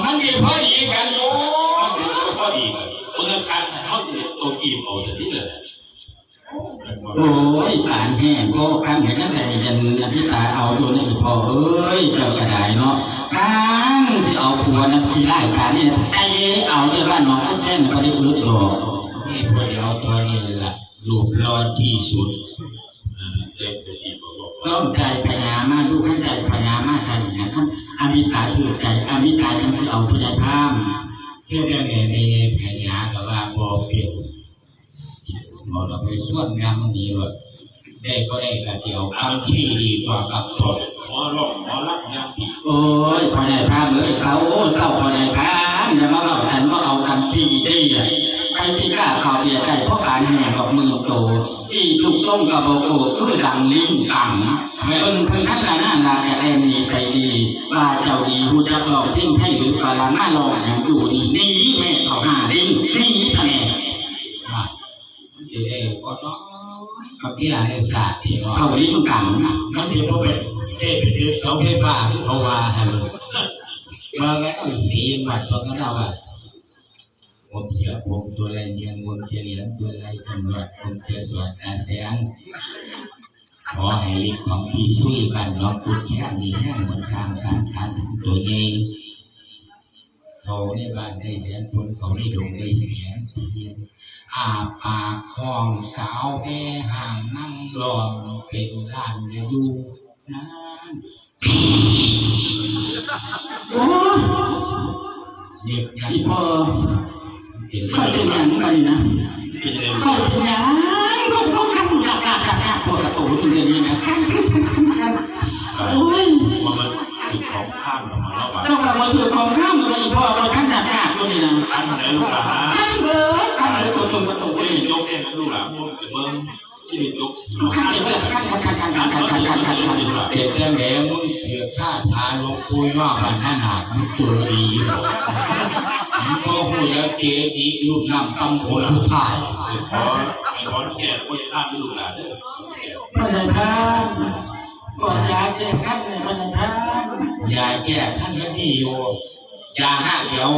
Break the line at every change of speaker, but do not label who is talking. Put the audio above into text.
มันมีพอดีกันโยพอดีกันคนละคันเขาจะตัวกีบเอาแต่ที่เลย
โอ้ยป่านแห้งก็ข้างเห็นนั่นแต่ยันพี่ตาเอาอยู่ในพอเอ้ยเจ้ากระไดเนาะข้างที่เอาผัวนั่นที่ไล่การนี่ไอ้เอาเรื่องบ้านน้องแค่นั้นก็ได้อึดหรอก
นี่พอเดียวตอนนี้แหละรูปรอที่สุด
ต้นใจพญามาดูขั้นใจพญามากันนะครับอามิตาคือใจอามิตาจังที่เอาพญาท่าม
เรื่องนี้ในพญากับว่าบ่เปลี่ยนเราไปส่วนงานนี้เลยได้ก็ได้กระเจียวคำที่ดีกว่ากับตนหมอหลอกหมอรักยังผิด
โอ้ยพญาท่ามเลยเขาเศร้าพญาท่ามอย่ามาเล่าฉันว่าเอากันที่ได้ใครที่กล้าข่าวเดียใจเพราะการแห่กับมือโตที่ลูกต้มกับโบโก้คือดังลิ้นต่างเพิ่นท่านละน่าลาแกเอ็มนี่ไปดีว่าเจ้าดีหูจักลองทิ้งให้หรือฟาลาหน้าลองอย่างดูนี่นี่แม่เขาหาดิ้งนี่ทำไม
เดี๋ยวก็ต้องกับที่อะไรศาสตร์ที่
เขาลิ้นต่าง
มันถือว่าเป็นเป็นเสาไฟฟ้าที่เขาว่าให้มันมาแล้วสีบัดตรงนั้นเราอะผมเสียผมตัวไรเนียงผมเสียเหรียญตัวไรตำรวจผมเสียส่วนอาเซียนขอให้ฤทธิ์ของพี่ซุยบ้านน้องกุดแค่มีแห้งเหมือนทางสารคันตัวเองเขาในบ้านได้เสียงคนเขาได้ดงได้เสียงเสียงอาปากคลองสาวแม่ห่างนั่งรอเป็นล้านอยู่นั่น
โอ้
เด็กใหญ่
พอเขาเป็นอย่างไรนะเขาเป็นอย่างเขาขั้นหลักพวกกระตุ้นเรื่องนี้นะขั้นโอ้ย
มันถือของข้ามมาแล้ว
ต้องมาถือของข้ามเลยพ่อเราขั้นหลักตัวนี้นะ
ขั้นไหนลูกหลาน
ขั้นเลยขั้นเลยตัวตรงประตู
นี่ยกเองลูกหลานมึงเบิ้งที่มียก
ขั้นเลยขั้น
เด็กแม่แม่มึงเถื่อข้าทานลงปุยว่ามันน่าหนักมึงตัวดีมึงก็พูดแล้วเจ๊ดีลูกน้ำตำคนผู้ชายขอแก่ก็จะตั้งลูกหลานเด้อ
พระนายก่อนยาแก้ขั้นเลยพระนาย
ยาแก้ขั้นแล้วดีโยยาห้าเดียว